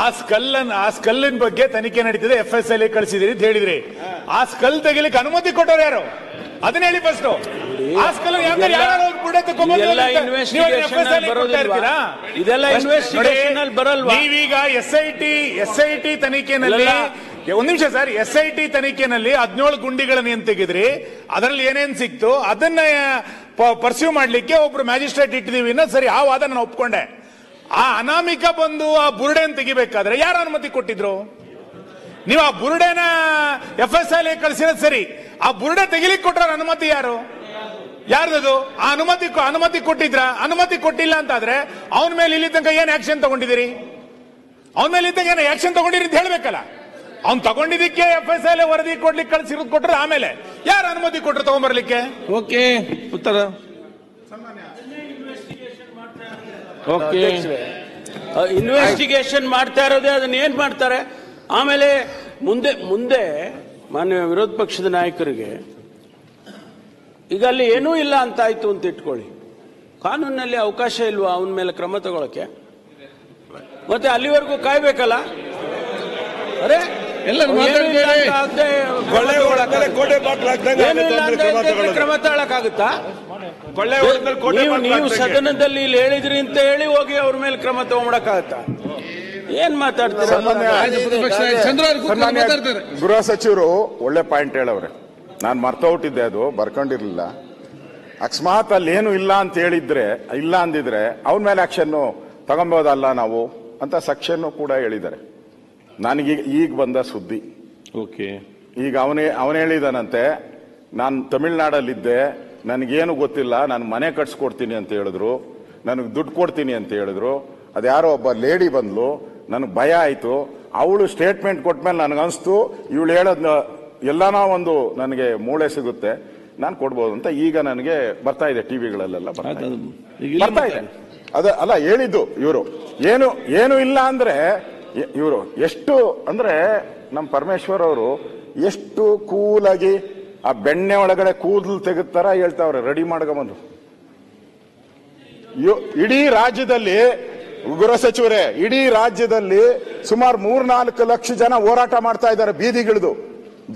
ಆ ಸ್ಕಲ್ಲಿನ ಬಗ್ಗೆ ತನಿಖೆ ನಡೀತಿದೆ, FSL ಕಳಿಸಿದಿರಿ ಅಂತ ಹೇಳಿದ್ರಿ. ಆ ಸ್ಕಲ್ ತೆಗಿಲಿಕ್ಕೆ ಅನುಮತಿ ಕೊಟ್ಟರು ಯಾರು? ಅದನ್ನ ಹೇಳಿ ಫಸ್ಟ್. ಆ ಸ್ಕಲ್ ನೀವೀಗ SIT ತನಿಖೆನಲ್ಲಿ ಒಂದ್ ನಿಮಿಷ ಸರ್, SIT ತನಿಖೆನಲ್ಲಿ 17 ಗುಂಡಿಗಳನ್ನು ಏನ್ ತೆಗೆದ್ರಿ, ಅದರಲ್ಲಿ ಏನೇನ್ ಸಿಕ್ತು ಅದನ್ನ ಪರ್ಸ್ಯೂ ಮಾಡ್ಲಿಕ್ಕೆ ಒಬ್ರು ಮ್ಯಾಜಿಸ್ಟ್ರೇಟ್ ಇಟ್ಟಿದೀವಿ. ಸರಿ, ಆ ವಾದ ನಾನು ಒಪ್ಕೊಂಡೆ. ಆ ಅನಾಮಿಕ ಬಂದು ಆ ಬುರುಡೆನ್ ತೆಗಿಬೇಕಾದ್ರೆ ಯಾರು ಅನುಮತಿ ಕೊಟ್ಟಿದ್ರು? ನೀವು ಆ ಬುರುಡೆನ FSL ಕಳಿಸಿರೋದು ಸರಿ, ಆ ಬುರುಡೆ ತೆಗಿಲಿಕ್ಕೆ ಕೊಟ್ರ ಅನುಮತಿ ಯಾರು? ಯಾರ್ದದು? ಆ ಅನುಮತಿ ಕೊಟ್ಟಿದ್ರ? ಅನುಮತಿ ಕೊಟ್ಟಿಲ್ಲ ಅಂತಾದ್ರೆ ಅವನ ಮೇಲೆ ಇಲ್ಲಿ ತನಕ ಏನ್ ಆಕ್ಷನ್ ತಗೊಂಡಿದ್ದೀರಿ? ಅವನ ಮೇಲೆ ಇದ್ದಾಗ ಏನ್ ಆಕ್ಷನ್ ತಗೊಂಡಿರಿ ಅಂತ ಹೇಳ್ಬೇಕಲ್ಲ. ಅವ್ನು ತಗೊಂಡಿದ್ದಕ್ಕೆ FSL ವರದಿ ಕೊಡ್ಲಿಕ್ಕೆ ಕಳಿಸಿರೋದು ಕೊಟ್ರೆ ಆಮೇಲೆ ಯಾರು ಅನುಮತಿ ಕೊಟ್ರು ತಗೊಂಡ್ಬರ್ಲಿಕ್ಕೆ? ಓಕೆ, ಉತ್ತರ. ಓಕೆ, ಇನ್ವೆಸ್ಟಿಗೇಷನ್ ಮಾಡ್ತಾ ಇರೋದೇ ಅದನ್ನ ಏನ್ ಮಾಡ್ತಾರೆ. ಆಮೇಲೆ ಮುಂದೆ ಮಾನ್ಯ ವಿರೋಧ ಪಕ್ಷದ ನಾಯಕರಿಗೆ ಈಗ ಅಲ್ಲಿ ಏನೂ ಇಲ್ಲ ಅಂತ ಆಯ್ತು ಅಂತ ಇಟ್ಕೊಳ್ಳಿ, ಕಾನೂನಿನಲ್ಲಿ ಅವಕಾಶ ಇಲ್ವಾ ಅವನ ಮೇಲೆ ಕ್ರಮ ತಗೊಳಕ್ಕೆ? ಮತ್ತೆ ಅಲ್ಲಿವರೆಗೂ ಕಾಯ್ಬೇಕಲ್ಲ. ಅರೆ ಕ್ರಮ ತಗೊಳಕ್ಕಾಗುತ್ತಾ? ನೀವು ಸದನದಲ್ಲಿ ಇಲ್ಲಿ ಹೇಳಿದ್ರಿ ಅಂತ ಹೇಳಿ ಹೋಗಿ ಅವ್ರ ಮೇಲೆ ಕ್ರಮ ತಗೊಂಡಕ್ಕಾಗತ್ತಾ? ಏನ್ ಮಾತಾಡ್ತಾರೆ? ಗೃಹ ಸಚಿವರು ಒಳ್ಳೆ ಪಾಯಿಂಟ್ ಹೇಳವ್ರೆ, ನಾನು ಮರ್ತೋಗ್ಬಿಟ್ಟಿದ್ದೆ, ಅದು ಬರ್ಕೊಂಡಿರ್ಲಿಲ್ಲ. ಅಕಸ್ಮಾತ್ ಅಲ್ಲಿ ಏನು ಇಲ್ಲ ಅಂತ ಹೇಳಿದ್ರೆ, ಇಲ್ಲ ಅಂದಿದ್ರೆ ಅವನ ಮೇಲೆ ಆಕ್ಷನ್ ತಗೊಂಬೋದಲ್ಲ ನಾವು ಅಂತ ಸೆಕ್ಷನ್ ಕೂಡ ಹೇಳಿದ್ದಾರೆ. ನನಗೆ ಈಗ ಬಂದ ಸುದ್ದಿ. ಓಕೆ, ಈಗ ಅವನೇ ಹೇಳಿದಾನಂತೆ, ನಾನು ತಮಿಳ್ನಾಡಲ್ಲಿದ್ದೆ, ನನಗೇನು ಗೊತ್ತಿಲ್ಲ, ನಾನು ಮನೆ ಕಟ್ಸ್ಕೊಡ್ತೀನಿ ಅಂತ ಹೇಳಿದ್ರು, ನನಗೆ ದುಡ್ಡು ಕೊಡ್ತೀನಿ ಅಂತ ಹೇಳಿದ್ರು. ಅದ್ಯಾರೋ ಒಬ್ಬ ಲೇಡಿ ಬಂದ್ಲು, ನನಗೆ ಭಯ ಆಯ್ತು. ಅವಳು ಸ್ಟೇಟ್ಮೆಂಟ್ ಕೊಟ್ಮೇಲೆ ನನಗನ್ಸ್ತು ಇವಳು ಹೇಳೋದ್ ಎಲ್ಲಾನ ಒಂದು ನನಗೆ ಮೂಳೆ ಸಿಗುತ್ತೆ, ನಾನು ಕೊಡ್ಬೋದು ಅಂತ. ಈಗ ನನಗೆ ಬರ್ತಾ ಇದೆ, ಟಿವಿಗಳಲ್ಲೆಲ್ಲ ಬರ್ತಾ ಇದೆ. ಅಲ್ಲ ಹೇಳಿದ್ದು ಇವರು ಏನು ಇಲ್ಲ ಅಂದ್ರೆ, ಇವರು ಎಷ್ಟು ಅಂದ್ರೆ ನಮ್ಮ ಪರಮೇಶ್ವರ್ ಅವರು ಎಷ್ಟು ಕೂಲಾಗಿ ಆ ಬೆಣ್ಣೆ ಒಳಗಡೆ ಕೂದಲು ತೆಗೆದುತ್ತಾರ ಹೇಳ್ತಾವ್ರೆ, ರೆಡಿ ಮಾಡ್ಕೊಂಬಂದು. ಇಡೀ ರಾಜ್ಯದಲ್ಲಿ ಗೃಹ ಸಚಿವರೇ, ಇಡೀ ರಾಜ್ಯದಲ್ಲಿ ಸುಮಾರು 3-4 ಲಕ್ಷ ಜನ ಹೋರಾಟ ಮಾಡ್ತಾ ಇದ್ದಾರೆ, ಬೀದಿಗಿಳಿದು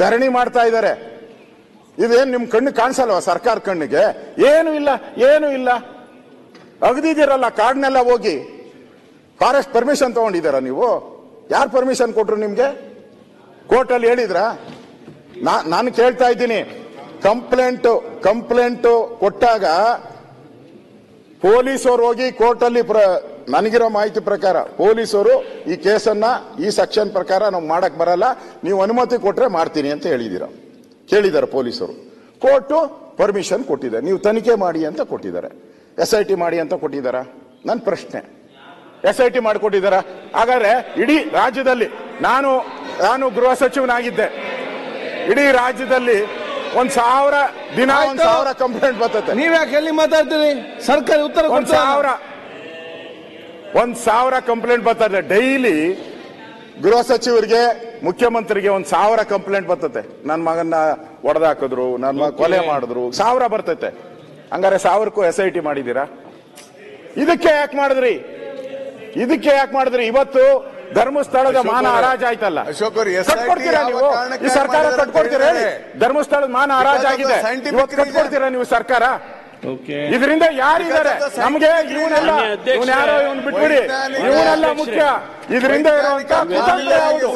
ಧರಣಿ ಮಾಡ್ತಾ ಇದ್ದಾರೆ. ಇದೇನ್ ನಿಮ್ ಕಣ್ಣು ಕಾಣಿಸಲ್ವಾ? ಸರ್ಕಾರ ಕಣ್ಣಿಗೆ ಏನು ಇಲ್ಲ. ಅಗದಿದ್ದೀರಲ್ಲ ಕಾಡ್ನೆಲ್ಲ ಹೋಗಿ, ಫಾರೆಸ್ಟ್ ಪರ್ಮಿಷನ್ ತಗೊಂಡಿದ್ದೀರಾ ನೀವು? ಯಾರು ಪರ್ಮಿಷನ್ ಕೊಟ್ರು ನಿಮ್ಗೆ? ಕೋರ್ಟಲ್ಲಿ ಹೇಳಿದ್ರ? ನಾನು ಕೇಳ್ತಾ ಇದ್ದೀನಿ, ಕಂಪ್ಲೇಂಟ್ ಕೊಟ್ಟಾಗ ಪೊಲೀಸರು ಹೋಗಿ ಕೋರ್ಟಲ್ಲಿ, ನನಗಿರೋ ಮಾಹಿತಿ ಪ್ರಕಾರ ಪೊಲೀಸರು ಈ ಕೇಸನ್ನ ಈ ಸೆಕ್ಷನ್ ಪ್ರಕಾರ ನಾವು ಮಾಡಕ್ ಬರಲ್ಲ, ನೀವು ಅನುಮತಿ ಕೊಟ್ರೆ ಮಾಡ್ತೀನಿ ಅಂತ ಕೇಳಿದ್ದಾರೆ ಪೊಲೀಸರು. ಕೋರ್ಟು ಪರ್ಮಿಷನ್ ಕೊಟ್ಟಿದೆ, ನೀವು ತನಿಖೆ ಮಾಡಿ ಅಂತ ಕೊಟ್ಟಿದ್ದಾರೆ, SIT ಮಾಡಿ ಅಂತ ಕೊಟ್ಟಿದ್ದಾರ? ನನ್ನ ಪ್ರಶ್ನೆ, SIT ಮಾಡಿಕೊಟ್ಟಿದ್ದಾರ? ಹಾಗಾದ್ರೆ ಇಡೀ ರಾಜ್ಯದಲ್ಲಿ ನಾನು ಗೃಹ ಸಚಿವನಾಗಿದ್ದೆ, ಇಡೀ ರಾಜ್ಯದಲ್ಲಿ 1,000 ದಿನ 1,000 ಕಂಪ್ಲೇಂಟ್ ಬರ್ತದೆ. ನೀವ್ ಯಾಕೆ ಎಲ್ಲಿ ಮಾತಾಡ್ತೀರಿ? ಸರ್ಕಾರ ಉತ್ತರ 1,000 ಕಂಪ್ಲೇಂಟ್ ಬರ್ತದೆ ಡೈಲಿ. ಗೃಹ ಸಚಿವರಿಗೆ, ಮುಖ್ಯಮಂತ್ರಿಗೆ 1,000 ಕಂಪ್ಲೇಂಟ್ ಬರ್ತದೆ. ನನ್ನ ಮಗನ್ನ ಹೊಡೆದಾಕಿದ್ರು, ನನ್ನ ಮಗ ಕೊಲೆ ಮಾಡಿದ್ರು, 1000 ಬರ್ತೈತೆ. ಹಂಗಾರೆ 1000ಕ್ಕೂ SIT ಮಾಡಿದೀರಾ? ಇದಕ್ಕೆ ಯಾಕೆ ಮಾಡಿದ್ರಿ? ಇವತ್ತು ಧರ್ಮಸ್ಥಳದ ಮಾನ ಹರಾಜ್ ಆಯ್ತಲ್ಲ, ಕಟ್ಕೊಡ್ತೀರಾ ನೀವು? ಈ ಸರ್ಕಾರ ಕಟ್ಕೊಡ್ತೀರಾ ಹೇಳಿ? ಧರ್ಮಸ್ಥಳದ ಮಾನ ಹರಾಜ್ ಆಗಿದೆ, ಇವತ್ತು ಕಟ್ಕೊಡ್ತೀರಾ ನೀವು ಸರ್ಕಾರ? ಇದರಿಂದ ಯಾರಿದ್ದಾರೆ ನಮಗೆ? ಇವನೆಲ್ಲ ಯಾರೋ ಇವನ್ ಬಿಟ್ಬಿಡಿ, ಇವನೆಲ್ಲ ಮುಖ್ಯ. ಇದರಿಂದ ಇರುವಂತ ಕುತಂತ್ರ ಯಾವುದು?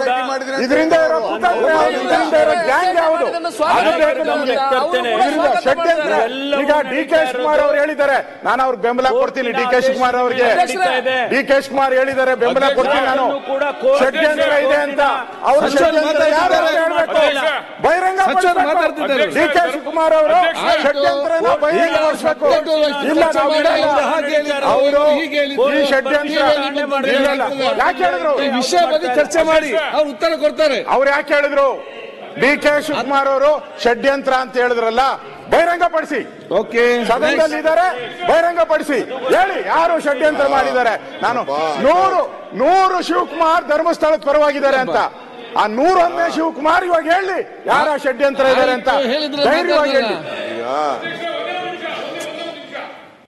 ಇದರಿಂದ ಇರೋ ಕುತಂತ್ರ ಯಾವುದು? ಇದರಿಂದ ಇರೋ ಗ್ಯಾಂಗ್ ಯಾವುದು? ಅದು ಬೇಕು ನಮಗೆ. ಷಡ್ಯಂತ್ರ. ಈಗ DK ಶಿವಕುಮಾರ್ ಅವರು ಹೇಳಿದ್ದಾರೆ, ನಾನು ಅವ್ರಿಗೆ ಬೆಂಬಲ ಕೊಡ್ತೀನಿ. DK ಶಿವಕುಮಾರ್ ಅವರಿಗೆ ಹೇಳಿದ್ದಾರೆ, ಬೆಂಬಲ ಕೊಡ್ತೀನಿ ನಾನು. ಷಡ್ಯಂತ್ರ ಇದೆ ಅಂತ ಅವರು ಷಡ್ಯಂತ್ರ ಯಾರು ಹೇಳ್ಬೇಕು? ಬಹಿರಂಗ DK ಶಿವಕುಮಾರ್ ಅವರು ಷಡ್ಯಂತ್ರ ಬಹಿರಂಗ ಇಲ್ಲ, ಅವರು ಈ ಷಡ್ಯಂತ್ರ ಯಾಕೆ ಹೇಳಿದ್ರು? ವಿಷಯ ಬಗ್ಗೆ ಚರ್ಚೆ ಮಾಡಿ ಅವ್ರು ಉತ್ತರ ಕೊಡ್ತಾರೆ. ಅವ್ರು ಯಾಕೆ ಹೇಳಿದ್ರು? DK ಶಿವಕುಮಾರ್ ಅವರು ಷಡ್ಯಂತ್ರ ಅಂತ ಹೇಳಿದ್ರಲ್ಲ, ಬಹಿರಂಗಪಡಿಸಿ. ಓಕೆ, ಸದನದಲ್ಲಿ ಇದ್ದಾರೆ, ಬಹಿರಂಗಪಡಿಸಿ ಹೇಳಿ ಯಾರು ಷಡ್ಯಂತ್ರ ಮಾಡಿದ್ದಾರೆ. ನಾನು 100 ಶಿವಕುಮಾರ್ ಧರ್ಮಸ್ಥಳದ ಪರವಾಗಿದ್ದಾರೆ ಅಂತ, ಆ 101ನೇ ಶಿವಕುಮಾರ್ ಇವಾಗ ಹೇಳಿ ಯಾರ ಷಡ್ಯಂತ್ರ ಇದ್ದಾರೆ ಅಂತ ಧೈರ್ಯವಾಗಿ ಹೇಳಿ.